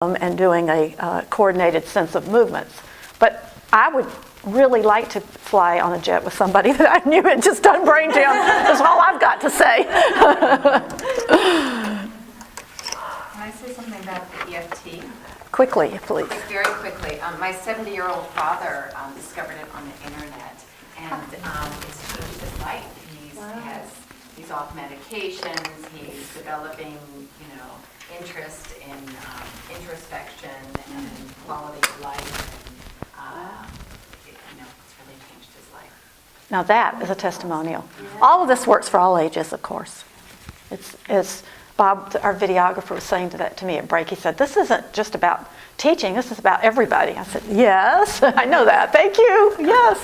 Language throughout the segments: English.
and doing a coordinated sense of movements. But I would really like to fly on a jet with somebody that I knew had just done brain gym. That's all I've got to say. Can I say something about the EFT? Quickly, please. Very quickly. My 70-year-old father discovered it on the internet, and it's changed his life. He's off medications. He's developing, interest in introspection and quality of life. And, it's really changed his life. Now that is a testimonial. All of this works for all ages, of course. It's Bob, our videographer, was saying that to me at break. He said, "This isn't just about teaching. This is about everybody." I said, "Yes, I know that. Thank you. Yes."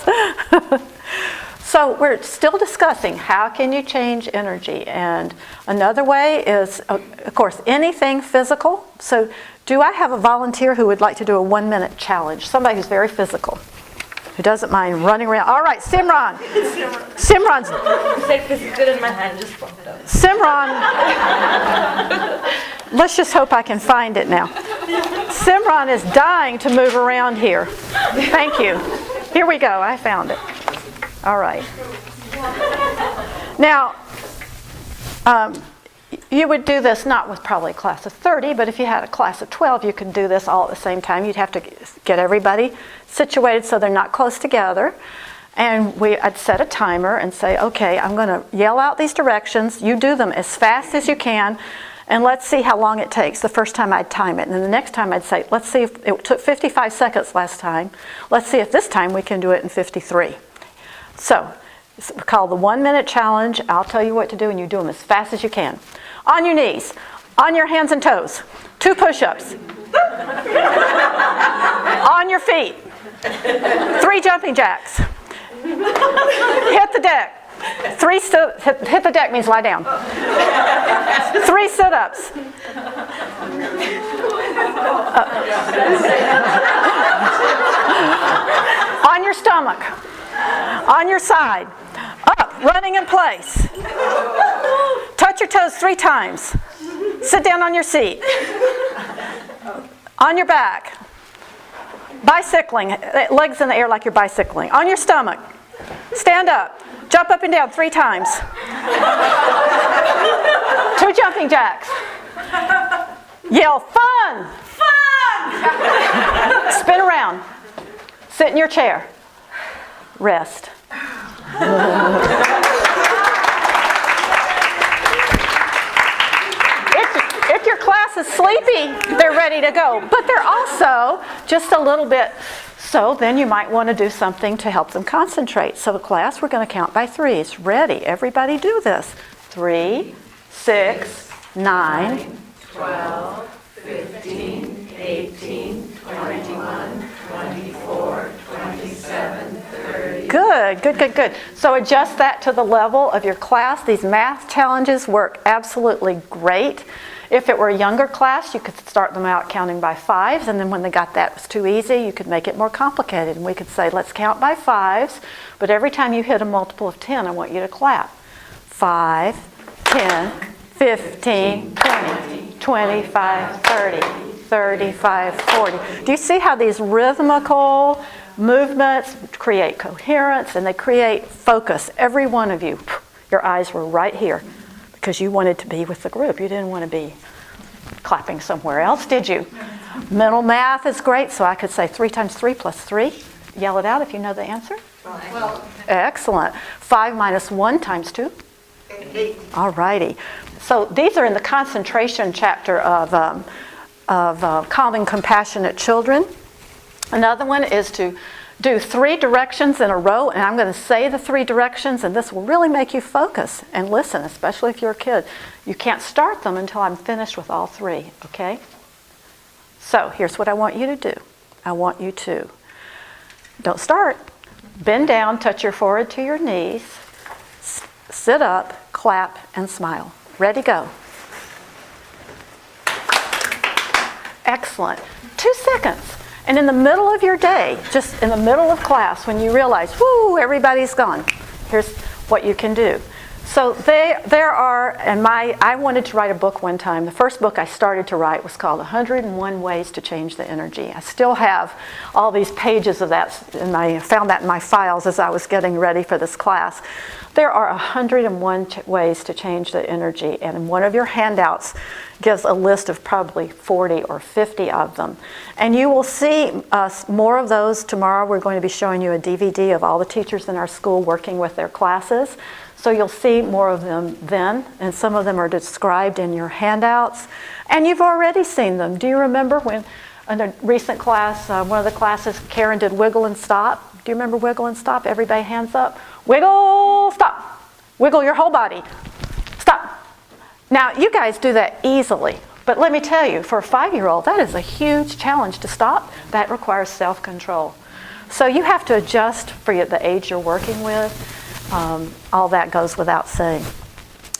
So we're still discussing how can you change energy, and another way is, of course, anything physical. So do I have a volunteer who would like to do a 1-minute challenge? Somebody who's very physical, who doesn't mind running around. All right, Simran. Simran's. Take this good in my hand, just pop it up. Simran. Let's just hope I can find it now. Simran is dying to move around here. Thank you. Here we go. I found it. All right. Now, you would do this not with probably a class of 30, but if you had a class of 12, you could do this all at the same time. You'd have to get everybody situated so they're not close together. And I'd set a timer and say, okay, I'm going to yell out these directions. You do them as fast as you can, and let's see how long it takes. The first time I'd time it, and then the next time I'd say, let's see if it took 55 seconds last time. Let's see if this time we can do it in 53. So it's called the 1-minute challenge. I'll tell you what to do, and you do them as fast as you can. On your knees, on your hands and toes, 2 push-ups. On your feet, 3 jumping jacks. Hit the deck. 3 hit the deck means lie down. 3 sit-ups. On your stomach. On your side. Up, running in place. Touch your toes 3 times. Sit down on your seat. On your back. Bicycling, legs in the air like you're bicycling. On your stomach. Stand up. Jump up and down 3 times. 2 jumping jacks. Yell, fun! Fun! Spin around. Sit in your chair. Rest. If your class is sleepy, they're ready to go. But they're also just a little bit, so then you might want to do something to help them concentrate. So class, we're going to count by 3s. Ready? Everybody do this. 3, 6, 9, 12, 15, 18, 21, 24, 27, 30. Good. So adjust that to the level of your class. These math challenges work absolutely great. If it were a younger class, you could start them out counting by 5s, and then when they got that was too easy, you could make it more complicated. And we could say, let's count by 5s, but every time you hit a multiple of 10, I want you to clap. 5, 10, 15, 20, 25, 30, 35, 40. Do you see how these rhythmical movements create coherence and they create focus? Every one of you, your eyes were right here because you wanted to be with the group. You didn't want to be clapping somewhere else, did you? Mental math is great, so I could say 3 times 3 plus 3. Yell it out if you know the answer. 12. Excellent. 5 minus 1 times 2. 8. All righty. So these are in the concentration chapter of Calming Compassionate Children. Another one is to do 3 directions in a row, and I'm going to say the 3 directions, and this will really make you focus and listen, especially if you're a kid. You can't start them until I'm finished with all 3, okay? So here's what I want you to do. I want you to, don't start, bend down, touch your forehead to your knees, sit up, clap, and smile. Ready, go. Excellent. 2 seconds. And in the middle of your day, just in the middle of class, when you realize, whoo, everybody's gone, here's what you can do. So there are, and I wanted to write a book one time. The first book I started to write was called 101 Ways to Change the Energy. I still have all these pages of that, and I found that in my files as I was getting ready for this class. There are 101 ways to change the energy, and one of your handouts gives a list of probably 40 or 50 of them. And you will see more of those tomorrow. We're going to be showing you a DVD of all the teachers in our school working with their classes. So you'll see more of them then, and some of them are described in your handouts. And you've already seen them. Do you remember when in a recent class, one of the classes, Karen did wiggle and stop? Do you remember wiggle and stop? Everybody hands up. Wiggle, stop. Wiggle your whole body. Stop. Now, you guys do that easily. But let me tell you, for a 5-year-old, that is a huge challenge to stop. That requires self-control. So you have to adjust for the age you're working with. All that goes without saying.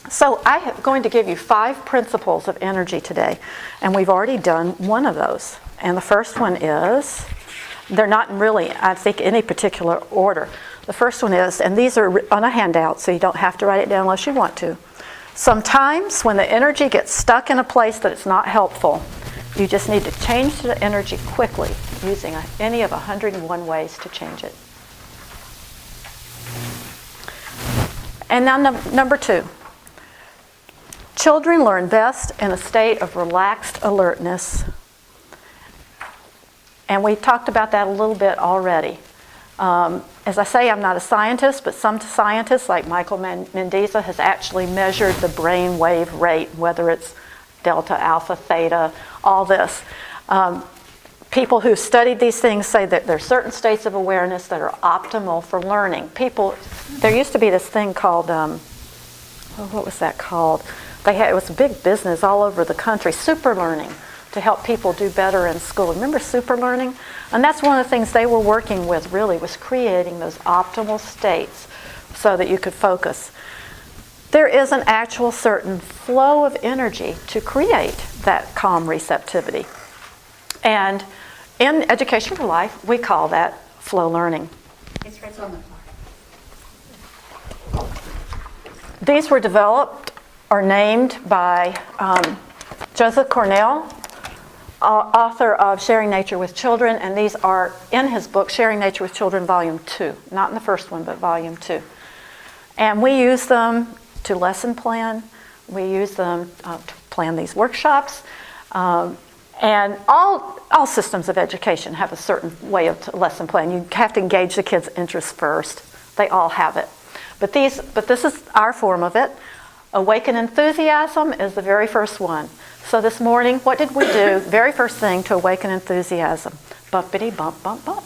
So I'm going to give you 5 principles of energy today, and we've already done one of those. And the first one is, they're not in really, I think, any particular order. The first one is, and these are on a handout, so you don't have to write it down unless you want to. Sometimes when the energy gets stuck in a place that it's not helpful, you just need to change the energy quickly using any of 101 ways to change it. And now number 2. Children learn best in a state of relaxed alertness. And we talked about that a little bit already. As I say, I'm not a scientist, but some scientists like Michael Mendiza has actually measured the brain wave rate, whether it's delta, alpha, theta, all this. People who studied these things say that there are certain states of awareness that are optimal for learning. There used to be this thing called, what was that called? It was a big business all over the country, super learning, to help people do better in school. Remember super learning? And that's one of the things they were working with, really, was creating those optimal states so that you could focus. There is an actual certain flow of energy to create that calm receptivity. And in Education for Life, we call that flow learning. It's right on the floor. These were developed or named by Joseph Cornell, author of Sharing Nature with Children, and these are in his book, Sharing Nature with Children, Volume 2. Not in the first one, but Volume 2. And we use them to lesson plan. We use them to plan these workshops. And all systems of education have a certain way of lesson plan. You have to engage the kids' interests first. They all have it. But this is our form of it. Awaken enthusiasm is the very first one. So this morning, what did we do? Very first thing to awaken enthusiasm. Bumpity bump, bump, bump.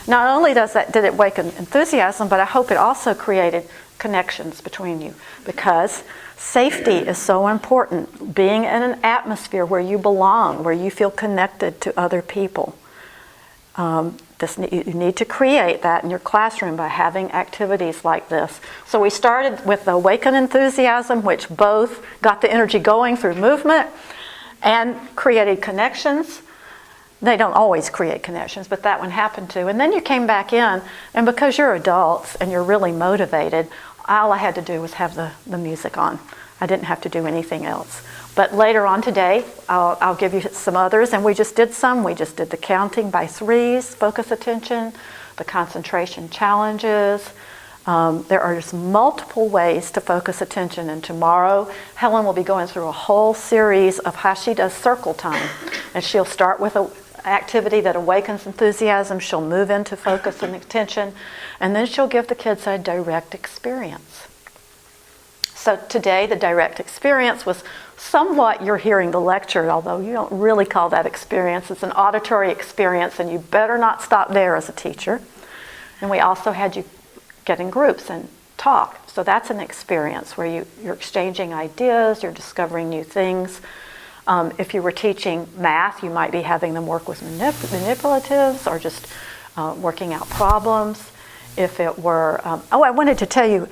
Not only did it awaken enthusiasm, but I hope it also created connections between you, because safety is so important. Being in an atmosphere where you belong, where you feel connected to other people. You need to create that in your classroom by having activities like this. So we started with the Awaken Enthusiasm, which both got the energy going through movement and created connections. They don't always create connections, but that one happened to. And then you came back in, and because you're adults and you're really motivated, all I had to do was have the music on. I didn't have to do anything else. But later on today, I'll give you some others, and we just did some. We just did the counting by threes, focus attention, the concentration challenges. There are just multiple ways to focus attention, and tomorrow Helen will be going through a whole series of how she does circle time. And she'll start with an activity that awakens enthusiasm, she'll move into focus and attention, and then she'll give the kids a direct experience. So today the direct experience was somewhat, you're hearing the lecture, although you don't really call that experience. It's an auditory experience, and you better not stop there as a teacher. And we also had you get in groups and talk. So that's an experience where you're exchanging ideas, you're discovering new things. If you were teaching math, you might be having them work with manipulatives or just working out problems. If it were, I wanted to tell you,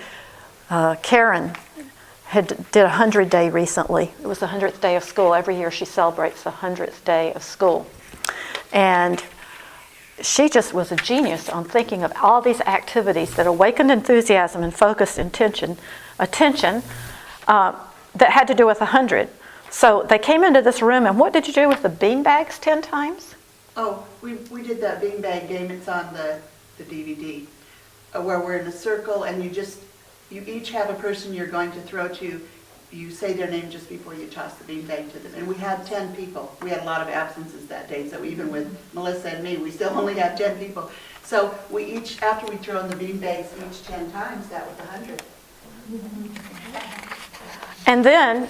Karen did a 100-day recently. It was the 100th day of school. Every year she celebrates the 100th day of school. And she just was a genius on thinking of all these activities that awakened enthusiasm and focused attention that had to do with 100. So they came into this room, and what did you do with the bean bags 10 times? Oh, we did that beanbag game, it's on the DVD, where we're in a circle and you each have a person you're going to throw to. You say their name just before you toss the beanbag to them. And we had 10 people. We had a lot of absences that day, so even with Melissa and me, we still only had 10 people. So we each, after we throw in the beanbags each 10 times, that was 100. And then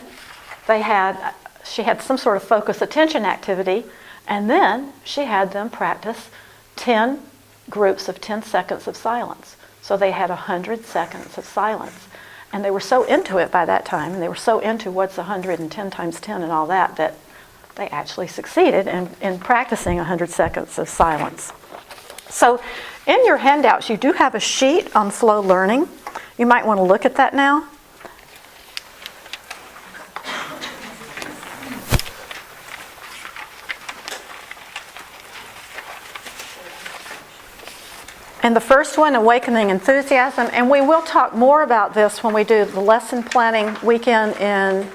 she had some sort of focus attention activity, and then she had them practice 10 groups of 10 seconds of silence. So they had 100 seconds of silence. And they were so into it by that time, and they were so into what's 110 times 10 and all that, that they actually succeeded in practicing 100 seconds of silence. So in your handouts, you do have a sheet on flow learning. You might want to look at that now. And the first one, Awakening Enthusiasm, and we will talk more about this when we do the lesson planning weekend in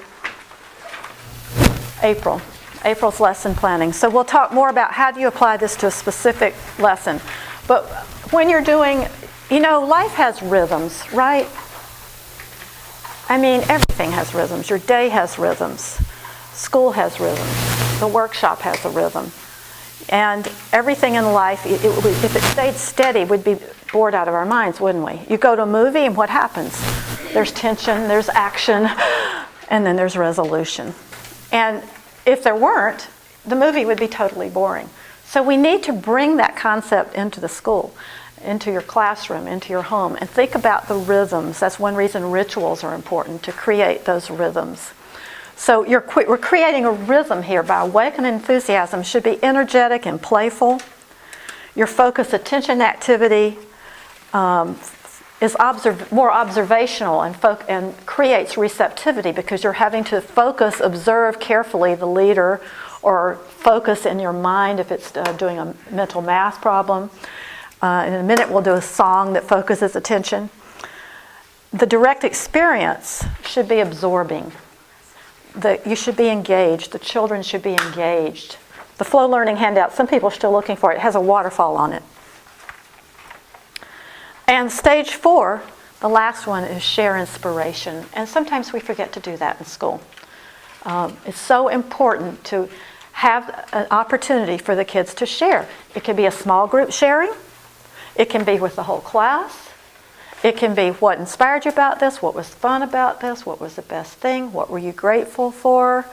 April. April's lesson planning. So we'll talk more about how do you apply this to a specific lesson. But when you're doing, life has rhythms, right? I mean, everything has rhythms. Your day has rhythms. School has rhythms. The workshop has a rhythm. And everything in life, if it stayed steady, we'd be bored out of our minds, wouldn't we? You go to a movie, and what happens? There's tension, there's action, and then there's resolution. And if there weren't, the movie would be totally boring. So we need to bring that concept into the school, into your classroom, into your home, and think about the rhythms. That's one reason rituals are important, to create those rhythms. So we're creating a rhythm here by awakening enthusiasm. Should be energetic and playful. Your focus attention activity is more observational and creates receptivity because you're having to focus, observe carefully the leader, or focus in your mind if it's doing a mental math problem. In a minute we'll do a song that focuses attention. The direct experience should be absorbing. You should be engaged. The children should be engaged. The flow learning handout, some people are still looking for it. It has a waterfall on it. And stage 4, the last one, is share inspiration. And sometimes we forget to do that in school. It's so important to have an opportunity for the kids to share. It can be a small group sharing. It can be with the whole class. It can be what inspired you about this, what was fun about this, what was the best thing, what were you grateful for.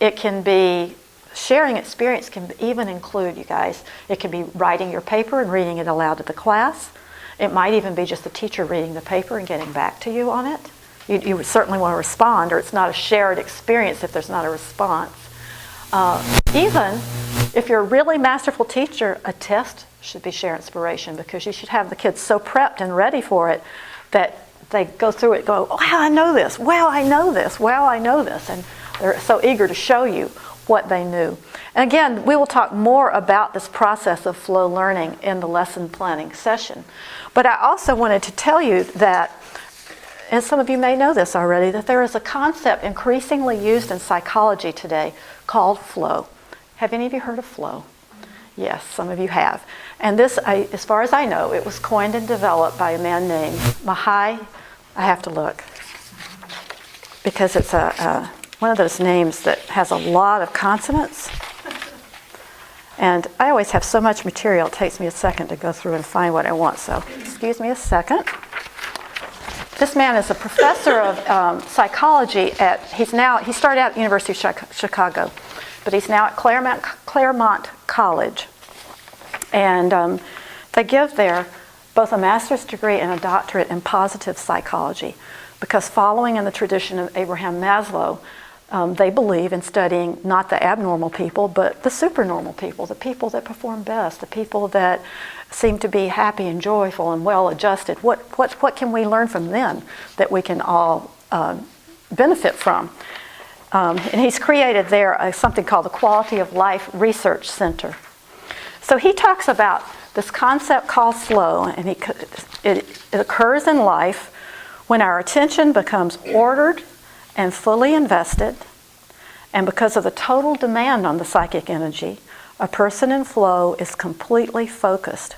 It can be sharing experience, can even include, you guys, it can be writing your paper and reading it aloud to the class. It might even be just the teacher reading the paper and getting back to you on it. You would certainly want to respond, or it's not a shared experience if there's not a response. Even if you're a really masterful teacher, a test should be share inspiration, because you should have the kids so prepped and ready for it that they go through it, go, wow, I know this, wow, I know this, wow, I know this, and they're so eager to show you what they knew. And again, we will talk more about this process of flow learning in the lesson planning session. But I also wanted to tell you that, and some of you may know this already, that there is a concept increasingly used in psychology today called flow. Have any of you heard of flow? Yes, some of you have. And this, as far as I know, it was coined and developed by a man named Mahai. I have to look, because it's one of those names that has a lot of consonants. And I always have so much material, it takes me a second to go through and find what I want. So excuse me a second. This man is a professor of psychology he started out at the University of Chicago, but he's now at Claremont College. And they give there both a master's degree and a doctorate in positive psychology, because following in the tradition of Abraham Maslow, they believe in studying not the abnormal people, but the supernormal people, the people that perform best, the people that seem to be happy and joyful and well-adjusted. What can we learn from them that we can all benefit from? And he's created there something called the Quality of Life Research Center. So he talks about this concept called flow, and it occurs in life when our attention becomes ordered and fully invested, and because of the total demand on the psychic energy, a person in flow is completely focused.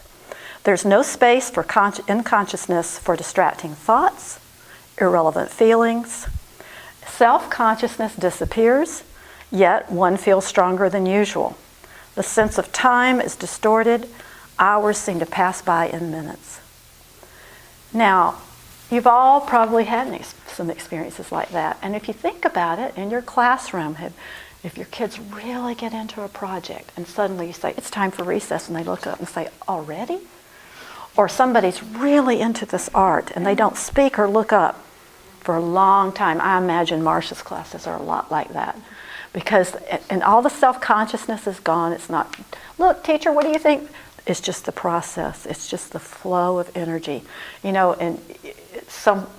There's no space in consciousness for distracting thoughts, irrelevant feelings. Self-consciousness disappears, yet one feels stronger than usual. The sense of time is distorted. Hours seem to pass by in minutes. Now, you've all probably had some experiences like that. And if you think about it, in your classroom, if your kids really get into a project and suddenly you say, it's time for recess, and they look up and say, already? Or somebody's really into this art and they don't speak or look up for a long time. I imagine Marcia's classes are a lot like that. Because, and all the self-consciousness is gone. It's not, look, teacher, what do you think? It's just the process. It's just the flow of energy. You know, and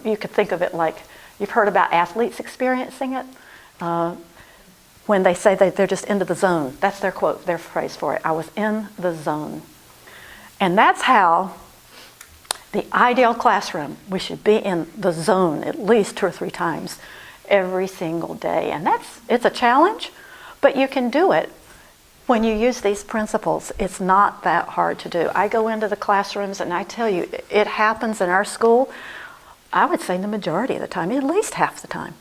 you could think of it like, you've heard about athletes experiencing it. When they say that they're just into the zone. That's their quote, their phrase for it. I was in the zone. And that's how the ideal classroom, we should be in the zone at least 2 or 3 times every single day. And it's a challenge, but you can do it when you use these principles. It's not that hard to do. I go into the classrooms and I tell you, it happens in our school, I would say the majority of the time, at least half the time.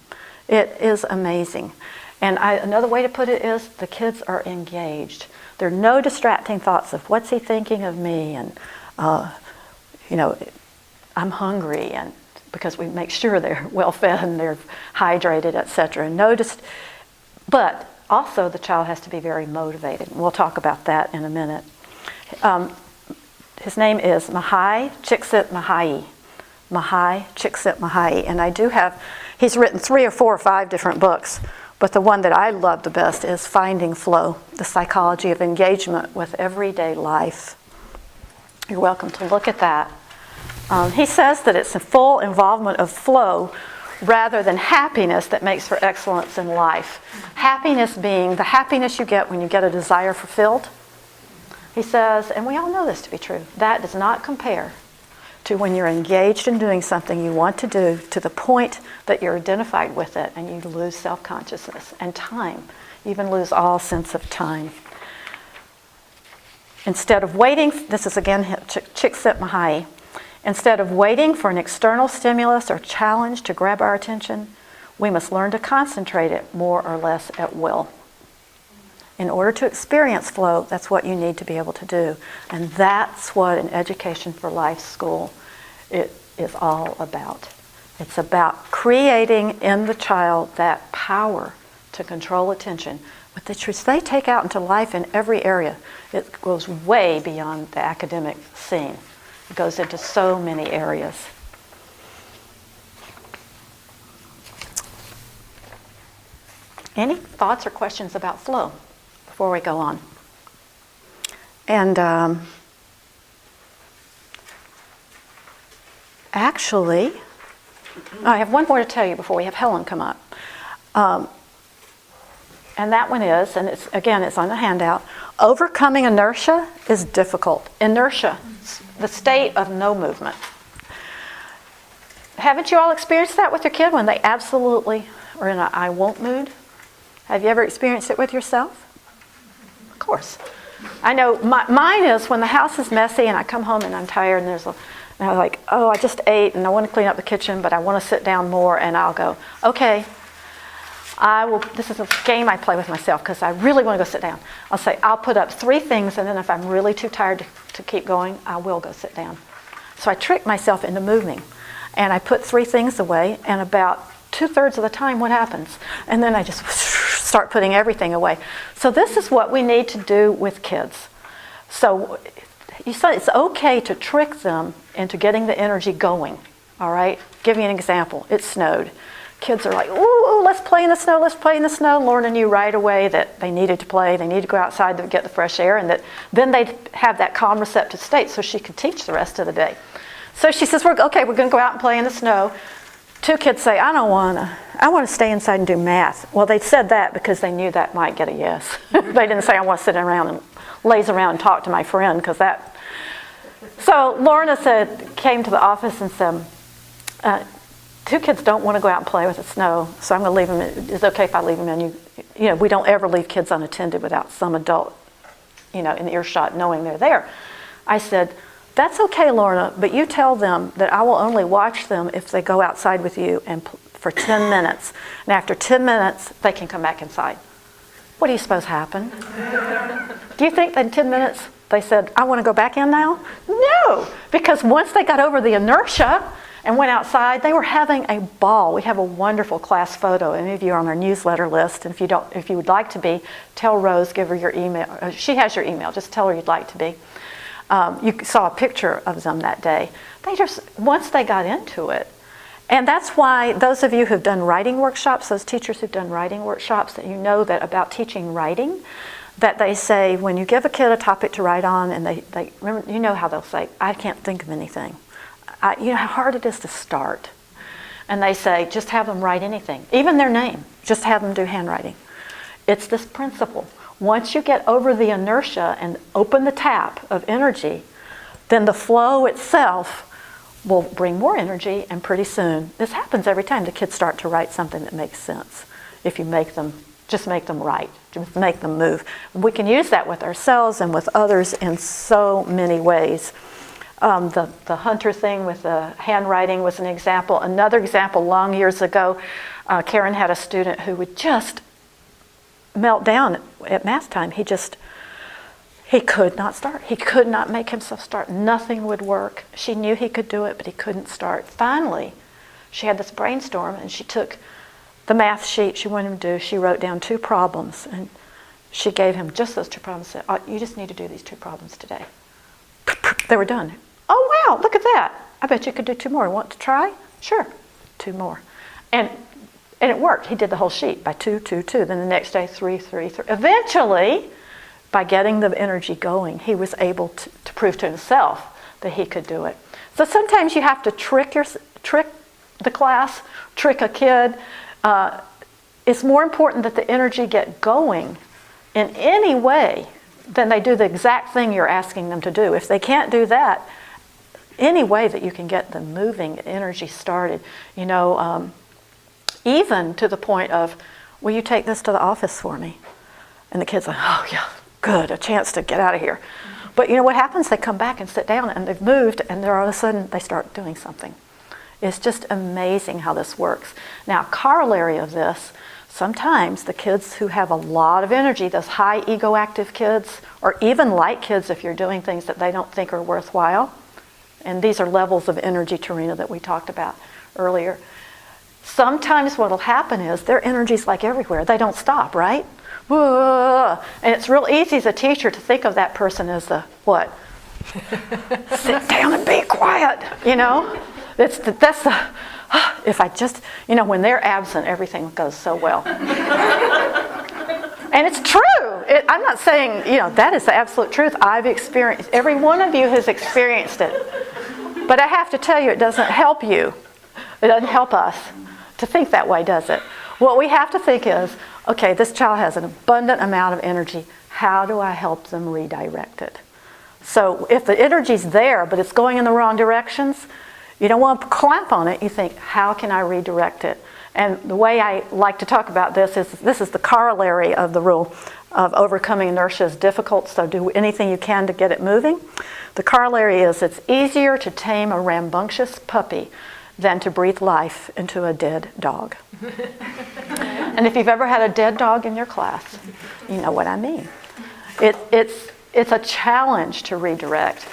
It is amazing. And another way to put it is the kids are engaged. There are no distracting thoughts of what's he thinking of me, and you know, I'm hungry, and because we make sure they're well fed and they're hydrated, etc. But also the child has to be very motivated. We'll talk about that in a minute. His name is Mahai Csikszentmihalyi. Mahai Csikszentmihalyi. And he's written 3 or 4 or 5 different books, but the one that I love the best is Finding Flow, The Psychology of Engagement with Everyday Life. You're welcome to look at that. He says that it's a full involvement of flow rather than happiness that makes for excellence in life. Happiness being the happiness you get when you get a desire fulfilled. He says, and we all know this to be true, that does not compare to when you're engaged in doing something you want to do to the point that you're identified with it and you lose self-consciousness and time. You even lose all sense of time. Instead of waiting, this is again Csikszentmihalyi, instead of waiting for an external stimulus or challenge to grab our attention, we must learn to concentrate it more or less at will. In order to experience flow, that's what you need to be able to do. And that's what an Education for Life school is all about. It's about creating in the child that power to control attention, which they take out into life in every area. It goes way beyond the academic scene. It goes into so many areas. Any thoughts or questions about flow before we go on? And actually, I have one more to tell you before we have Helen come up. And that one is, and it's on the handout, overcoming inertia is difficult. Inertia, the state of no movement. Haven't you all experienced that with your kid when they absolutely are in an I won't mood? Have you ever experienced it with yourself? Of course. I know mine is when the house is messy and I come home and I'm tired and and I'm like, oh, I just ate and I want to clean up the kitchen, but I want to sit down more, and I'll go, okay, this is a game I play with myself because I really want to go sit down. I'll say, I'll put up 3 things, and then if I'm really too tired to keep going, I will go sit down. So I trick myself into moving, and I put 3 things away, and about 2/3 of the time, what happens? And then I just start putting everything away. So this is what we need to do with kids. So you said it's okay to trick them into getting the energy going, all right? Give you an example. It snowed. Kids are like, ooh, let's play in the snow, let's play in the snow. Lorna knew right away that they needed to play, they needed to go outside to get the fresh air, and that then they'd have that calm, receptive state so she could teach the rest of the day. So she says, we're going to go out and play in the snow. 2 kids say, I want to stay inside and do math. Well, they said that because they knew that might get a yes. They didn't say, I want to sit around and lays around and talk to my friend because that. So Lorna came to the office and said, 2 kids don't want to go out and play with the snow, so I'm going to leave them. Is it okay if I leave them in? You know, we don't ever leave kids unattended without some adult, in earshot knowing they're there. I said, that's okay, Lorna, but you tell them that I will only watch them if they go outside with you and for 10 minutes. And after 10 minutes, they can come back inside. What do you suppose happened? Do you think that in 10 minutes they said, I want to go back in now? No, because once they got over the inertia and went outside, they were having a ball. We have a wonderful class photo. Any of you are on our newsletter list, and if you would like to be, tell Rose, give her your email. She has your email. Just tell her you'd like to be. You saw a picture of them that day. Once they got into it, and that's why those of you who've done writing workshops, those teachers who've done writing workshops, that you know that about teaching writing, that they say when you give a kid a topic to write on, and they remember, you know how they'll say, I can't think of anything. You know how hard it is to start. And they say, just have them write anything, even their name, just have them do handwriting. It's this principle. Once you get over the inertia and open the tap of energy, then the flow itself will bring more energy, and pretty soon, this happens every time the kids start to write something that makes sense. If you just make them write, just make them move. We can use that with ourselves and with others in so many ways. The Hunter thing with the handwriting was an example. Another example, long years ago, Karen had a student who would just melt down at math time. He could not start. He could not make himself start. Nothing would work. She knew he could do it, but he couldn't start. Finally, she had this brainstorm, and she took the math sheet she wanted him to do. She wrote down 2 problems, and she gave him just those 2 problems. Said, you just need to do these 2 problems today. They were done. Oh, wow, look at that. I bet you could do 2 more. Want to try? Sure, 2 more. And it worked. He did the whole sheet by 2, 2, 2. Then the next day, 3, 3, 3. Eventually, by getting the energy going, he was able to prove to himself that he could do it. So sometimes you have to trick the class, trick a kid. It's more important that the energy get going in any way than they do the exact thing you're asking them to do. If they can't do that, any way that you can get them moving, energy started, even to the point of, will you take this to the office for me? And the kid's like, oh yeah, good, a chance to get out of here. But you know what happens? They come back and sit down, and they've moved, and then all of a sudden they start doing something. It's just amazing how this works. Now, corollary of this, sometimes the kids who have a lot of energy, those high ego active kids, or even light kids if you're doing things that they don't think are worthwhile, and these are levels of energy, Tarina, that we talked about earlier. Sometimes what will happen is their energy's like everywhere. They don't stop, right? Whoa. And it's real easy as a teacher to think of that person as the what? Sit down and be quiet, That's the, if I just, when they're absent, everything goes so well. And it's true. I'm not saying, that is the absolute truth. I've experienced, every one of you has experienced it. But I have to tell you, it doesn't help you. It doesn't help us to think that way, does it? What we have to think is, okay, this child has an abundant amount of energy. How do I help them redirect it? So if the energy's there, but it's going in the wrong directions, you don't want to clamp on it. You think, how can I redirect it? And the way I like to talk about this is the corollary of the rule of overcoming inertia is difficult, so do anything you can to get it moving. The corollary is it's easier to tame a rambunctious puppy than to breathe life into a dead dog. And if you've ever had a dead dog in your class, you know what I mean. It's a challenge to redirect.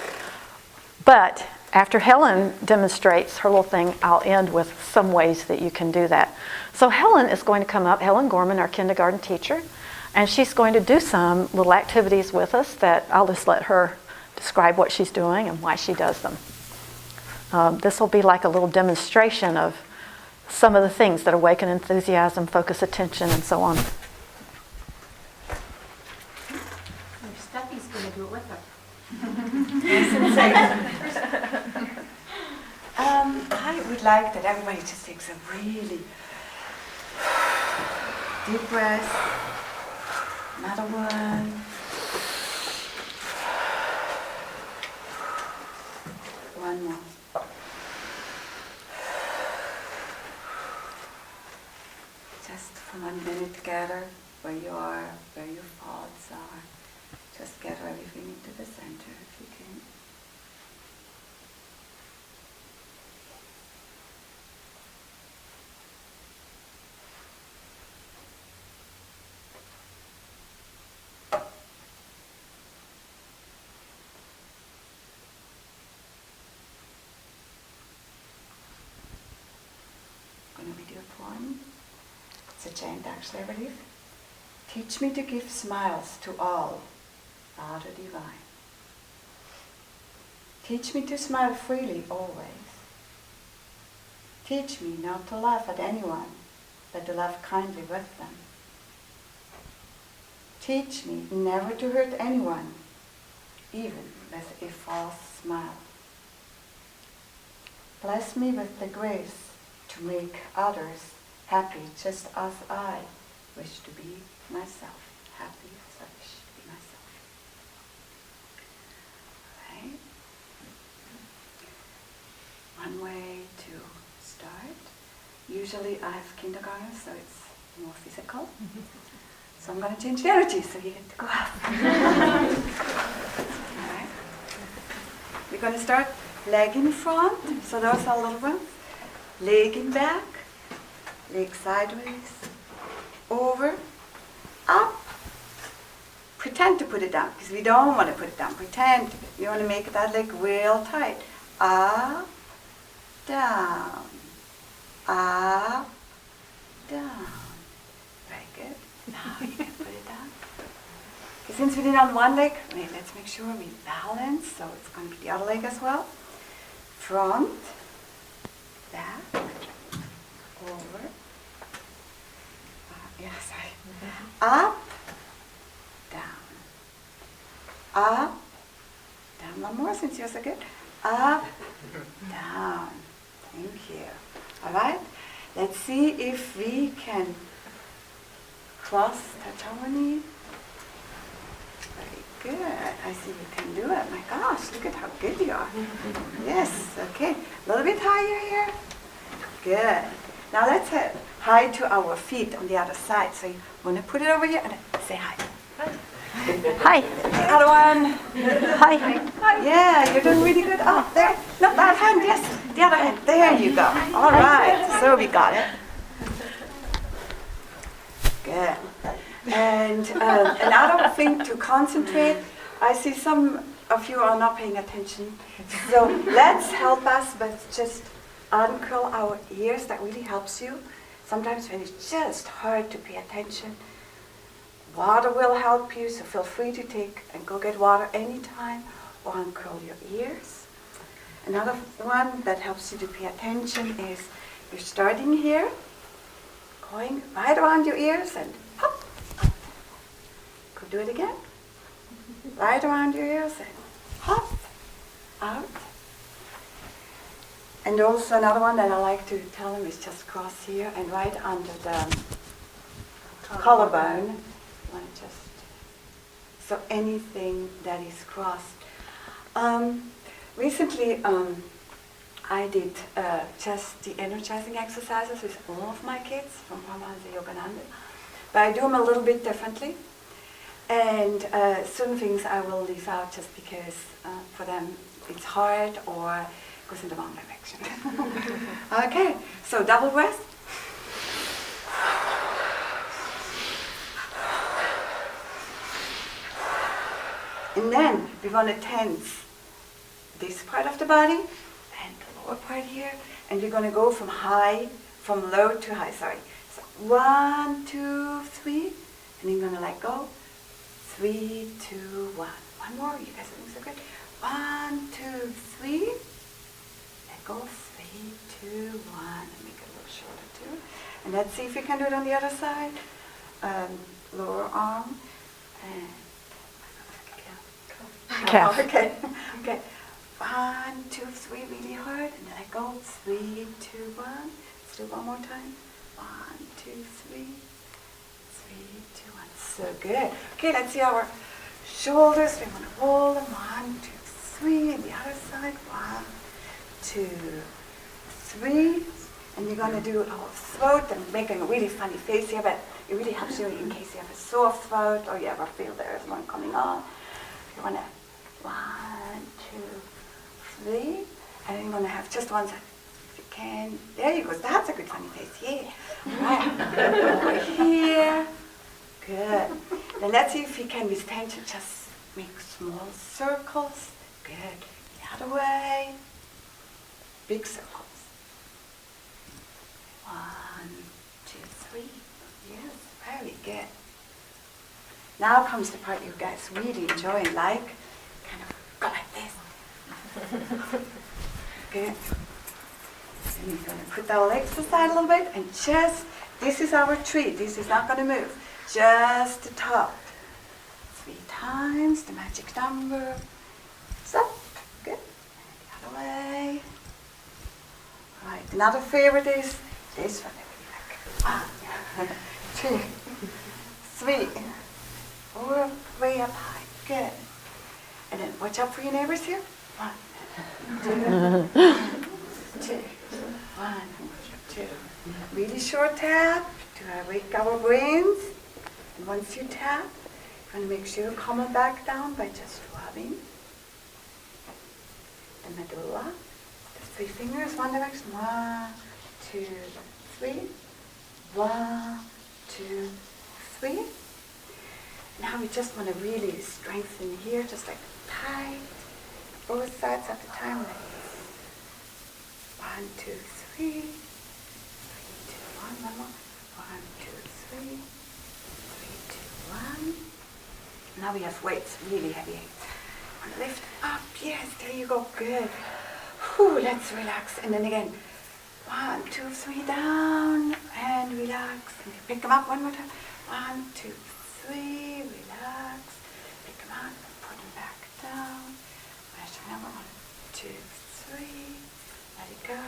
But after Helen demonstrates her little thing, I'll end with some ways that you can do that. So Helen is going to come up, Helen Gorman, our kindergarten teacher, and she's going to do some little activities with us that I'll just let her describe what she's doing and why she does them. This will be like a little demonstration of some of the things that awaken enthusiasm, focus attention, and so on. Steffi's going to do it with her. I would like that everybody just takes a really deep breath. Another one. gather where you are, where your thoughts are. Just gather everything into the center if you can. Going to read you a poem. It's a chant actually, I believe. Teach me to give smiles to all, Father Divine. Teach me to smile freely always. Teach me not to laugh at anyone, but to laugh kindly with them. Teach me never to hurt anyone, even with a false smile. Bless me with the grace to make others happy just as I wish to be myself. Happy as I wish to be myself. Right? One way to start. Usually I have kindergarten, so it's more physical. So I'm going to change the energy so you get to go out. Alright. We're going to start leg in front, so those are little ones. Leg in back, leg sideways, over, up. Pretend to put it down, because we don't want to put it down. Pretend. You want to make that leg real tight. Up, down, up, down. Very good. Now you can put it down. Okay, since we did on one leg, let's make sure we balance. So it's going to be the other leg as well. Front, back, over, up, down, up, down. One more since you're so good. Up, down. Thank you. All right. Let's see if we can cross touch our knee. Very good. I see you can do it. My gosh, look at how good you are. Yes. Okay. A little bit higher here. Good. Now let's head high to our feet on the other side. So you want to put it over here and say hi. Hi. The other one. Hi. Yeah, you're doing really good. Oh, there. No, that hand, yes. The other hand. There you go. All right. So we got it. Good. And another thing to concentrate. I see some of you are not paying attention. So let's help us with just uncurl our ears. That really helps you. Sometimes when it's just hard to pay attention, water will help you, so feel free to take and go get water anytime or uncurl your ears. Another one that helps you to pay attention is you're starting here, going right around your ears and hop. Could do it again. Right around your ears and hop, out. And also another one that I like to tell them is just cross here and right under the collarbone. So anything that is crossed. Recently, I did just the energizing exercises with all of my kids from Paramahansa Yogananda, but I do them a little bit differently. And certain things I will leave out just because for them it's hard or goes in the wrong direction. Okay, so double breath. And then we want to tense this part of the body and the lower part here. And we're going to go from low to high, sorry. So 1, 2, 3. And then you're going to let go. 3, 2, 1. One more, you guys are doing so good. 1, 2, 3. Let go. 3, 2, 1. And make it a little shorter too. And let's see if we can do it on the other side. Lower arm. And Calf. Okay. Okay. 1, 2, 3, really hard, and then I go 3, 2, 1. Let's do one more time. 1, 2, 3, 3, 2, 1. So good. Okay, let's see our shoulders. We want to roll them. 1, 2, 3, and the other side. 1, 2, 3, and we're going to do our throat. I'm making a really funny face here, but It really helps you in case you have a sore throat or you ever feel there's one coming on. You want to 1, 2, 3, and then you want to have just one side. If you can, there you go. That's a good funny face. Yeah. Right. Over here. Good. Then let's see if you can, with tension, just make small circles. Good. The other way. Big circles. 1, 2, 3. Yes, very good. Now comes the part you guys really enjoy, like kind of go like this. Good. And we're going to put our legs aside a little bit and just, this is our tree. This is not going to move. Just the top. 3 times, the magic number. Stop. Good. And the other way. Right. Another favorite is this one. 1, 2, 3. 4, way up high. Good. And then watch out for your neighbors here. 1, 2, 2. 1, 2. Really short tap to wake our brains. And once you tap, you want to make sure you come back down by just rubbing the medulla. The 3 fingers, one direction. 1, 2, 3. 1, 2, 3. Now we just want to really strengthen here, just like tight, both sides at a time. Like this. 1, 2, 3. 3, 2, 1. One more. 1, 2, 3. 3, 2, 1. Now we have weights, really heavy weights. Want to lift up? Yes, there you go. Good. Whew, let's relax. And then again. 1, 2, 3, down and relax. And pick them up one more time. 1, 2, 3, relax. Pick them up, put them back down. Measure number 1, 2, 3. Let it go.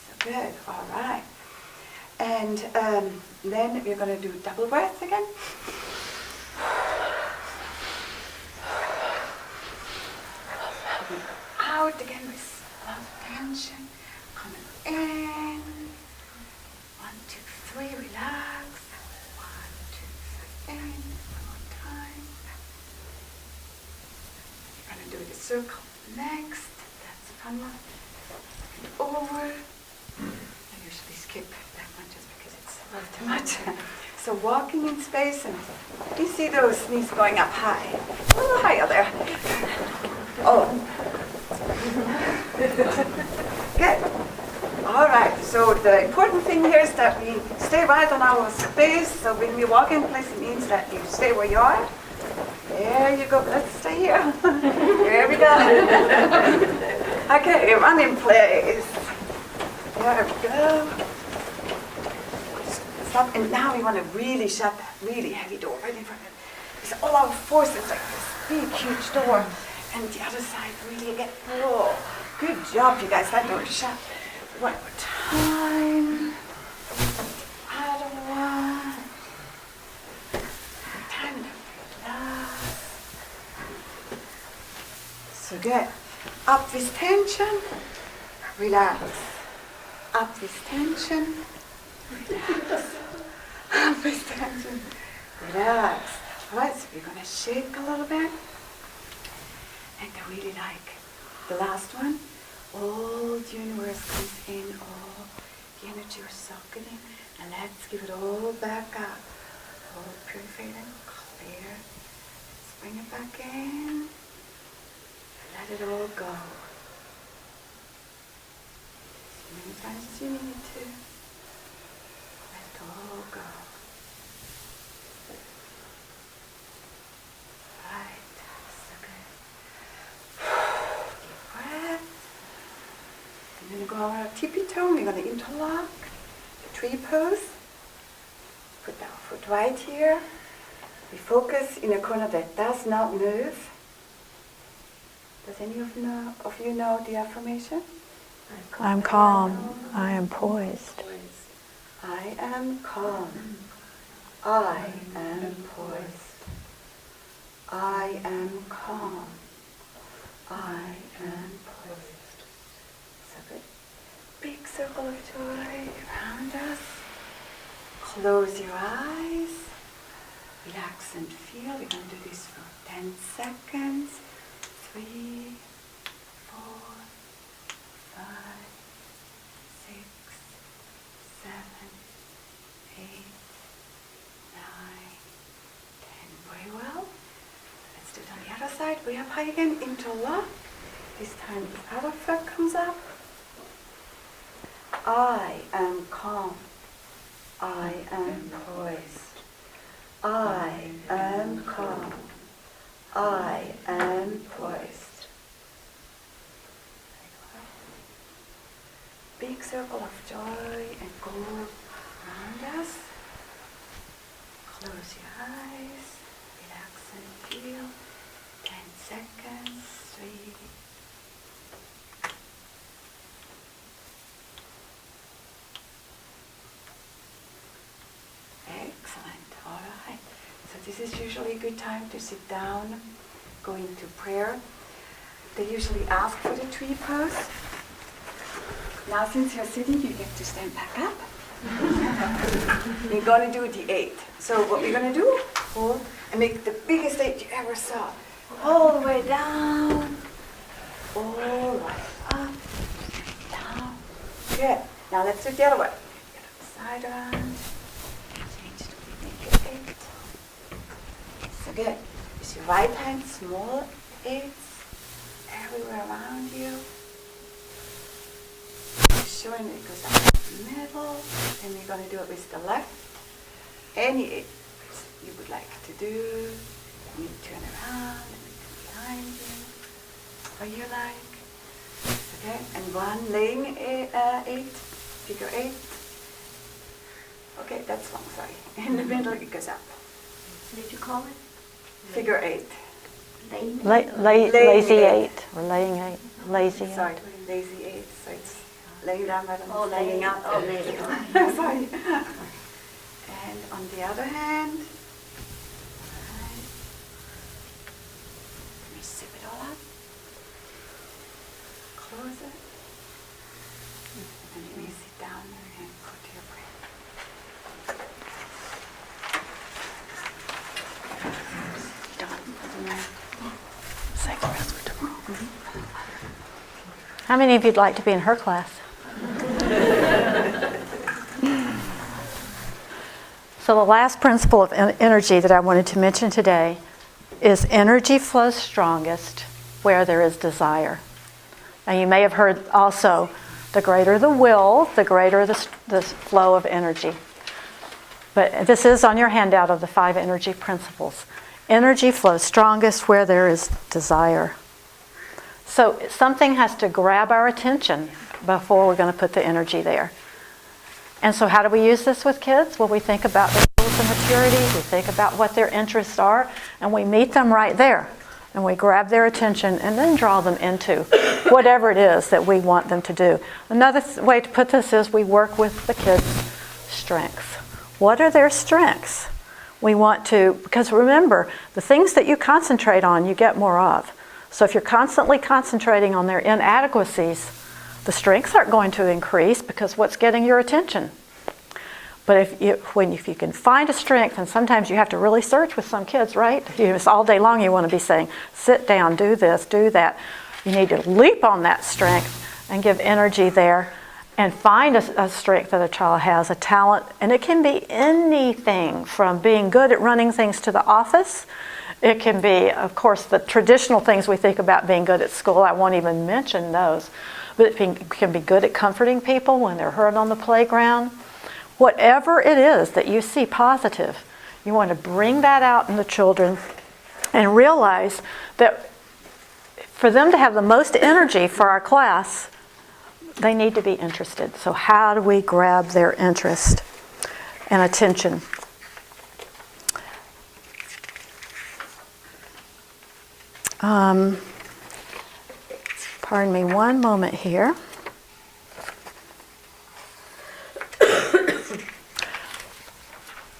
So good. All right. And then we're going to do double breaths again. Out again with tension, coming in. 1, 2, 3, relax. 1, 2, 3, in. One more time. You're going to do the circle next. That's a fun one. And over. I usually skip that one just because it's a little too much. So walking in space, and you see those knees going up high. A little higher there. Oh. Good. All right. So the important thing here is that we stay right on our space. So when we walk in place, it means that you stay where you are. There you go. Let's stay here. Here we go. Okay, run in place. There we go. Stop. And now we want to really shut that really heavy door right in front of it. Because all our force is like this big, huge door. And the other side really again. Oh, good job, you guys. That door is shut. One more time. Other one. Time to relax. So good. Up with tension. Relax. Up with tension. Relax. Up with tension. Relax. All right, so we're going to shake a little bit. And I really like the last one. All the universe comes in, all the energy we're soaking in. And let's give it all back up. All purified and clear. Let's bring it back in. Let it all go. As many times as you need to. Let it all go. Right, so good. Deep breath. And then go on our tippy toe. We're going to interlock the tree pose. Put our foot right here. We focus in a corner that does not move. Does any of you know the affirmation? I'm calm. I am poised. I am calm. I am poised. I am calm. I am poised. So good. Big circle of joy around us. Close your eyes. Relax and feel. We're going to do this for 10 seconds. 3, 4, 5, 6, 7, 8, 9, 10. Very well. Let's do it on the other side. We have high again. Interlock. This time the other foot comes up. I am calm. I am poised. I am calm. I am poised. Big circle of joy and gold around us. Close your eyes. Relax and feel. 10 seconds. 3. Excellent. All right. So this is usually a good time to sit down, go into prayer. They usually ask for the tree pose. Now since you're sitting, you get to stand back up. We're going to do the 8. So what we're going to do, hold and make the biggest 8 you ever saw. All the way down, all the way up, down. Good. Now let's do the other way. Get upside around. Change to the naked 8. So good. Use your right hand, small 8s everywhere around you. Showing it goes up the middle. And we're going to do it with the left. Any 8 you would like to do. And you turn around and we turn behind you. How you like. Okay. And one laying 8, figure 8. Okay, that's wrong, sorry. In the middle it goes up. What did you call it? Figure 8. Lazy 8, or laying 8, lazy 8. Sorry, lazy 8. So it's laying down rather than Oh, laying standing up. up. Oh, laying up. Sorry. And on the other hand, right. Let me zip it all up. Close it. And you may sit down and go to your prayer. How many of you'd like to be in her class? So the last principle of energy that I wanted to mention today is energy flows strongest where there is desire. Now you may have heard also, the greater the will, the greater the flow of energy. But this is on your handout of the 5 energy principles. Energy flows strongest where there is desire. So something has to grab our attention before we're going to put the energy there. And so how do we use this with kids? Well, we think about their levels of maturity, we think about what their interests are, and we meet them right there. And we grab their attention and then draw them into whatever it is that we want them to do. Another way to put this is we work with the kids' strengths. What are their strengths? We want to, because remember, the things that you concentrate on, you get more of. So if you're constantly concentrating on their inadequacies, the strengths aren't going to increase because what's getting your attention? But if you can find a strength, and sometimes you have to really search with some kids, right? It's all day long you want to be saying, sit down, do this, do that. You need to leap on that strength and give energy there and find a strength that a child has, a talent. And it can be anything from being good at running things to the office. It can be, of course, the traditional things we think about being good at school. I won't even mention those. But it can be good at comforting people when they're hurt on the playground. Whatever it is that you see positive, you want to bring that out in the children and realize that for them to have the most energy for our class, they need to be interested. So how do we grab their interest and attention? Pardon me one moment here.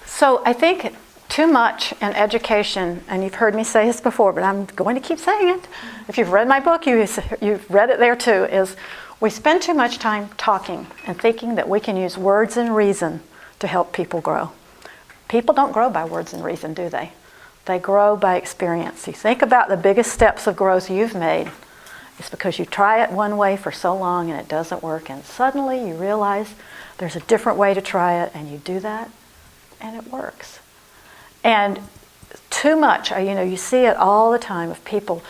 So I think too much in education, and you've heard me say this before, but I'm going to keep saying it. If you've read my book, you've read it there too, is we spend too much time talking and thinking that we can use words and reason to help people grow. People don't grow by words and reason, do they? They grow by experience. You think about the biggest steps of growth you've made. It's because you try it one way for so long and it doesn't work, and suddenly you realize there's a different way to try it, and you do that, and it works. And too much, you see it all the time of people.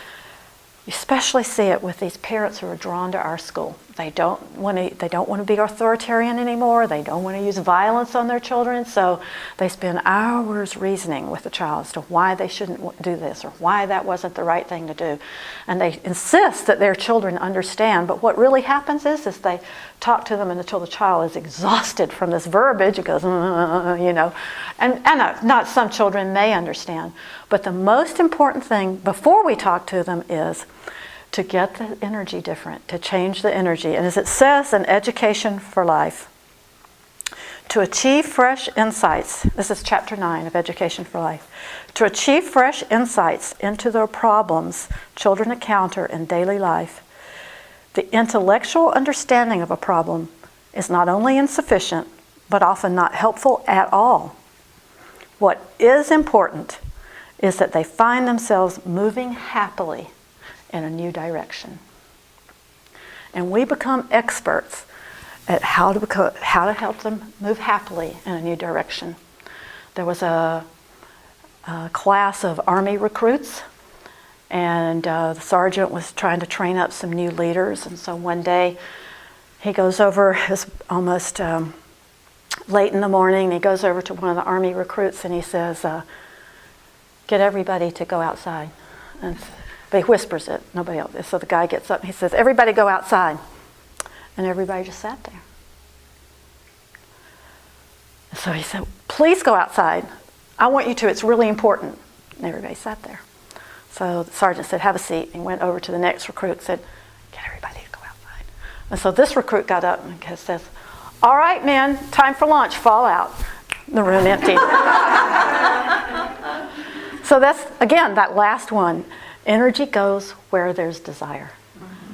You especially see it with these parents who are drawn to our school. They don't want to be authoritarian anymore. They don't want to use violence on their children. So they spend hours reasoning with the child as to why they shouldn't do this or why that wasn't the right thing to do. And they insist that their children understand. But what really happens is they talk to them until the child is exhausted from this verbiage. It goes, And not some children may understand. But the most important thing before we talk to them is to get the energy different, to change the energy. And as it says in Education for Life, to achieve fresh insights, this is chapter 9 of Education for Life, to achieve fresh insights into the problems children encounter in daily life, the intellectual understanding of a problem is not only insufficient, but often not helpful at all. What is important is that they find themselves moving happily in a new direction. And we become experts at how to help them move happily in a new direction. There was a class of Army recruits, and the sergeant was trying to train up some new leaders. And so one day he goes over, it was almost late in the morning, and he goes over to one of the Army recruits and he says, get everybody to go outside. But he whispers it, nobody else. So the guy gets up and he says, everybody go outside. And everybody just sat there. So he said, please go outside. I want you to, it's really important. And everybody sat there. So the sergeant said, have a seat. And he went over to the next recruit and said, get everybody to go outside. And so this recruit got up and says, all right, men, time for lunch, fall out. The room emptied. So that's, again, that last one. Energy goes where there's desire.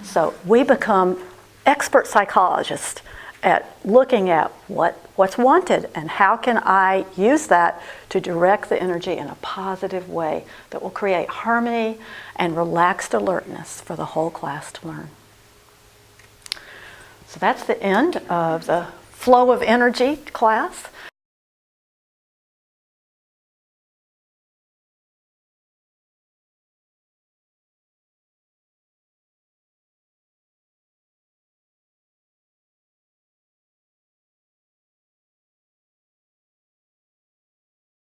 So we become expert psychologists at looking at what's wanted and how can I use that to direct the energy in a positive way that will create harmony and relaxed alertness for the whole class to learn. So that's the end of the flow of energy class.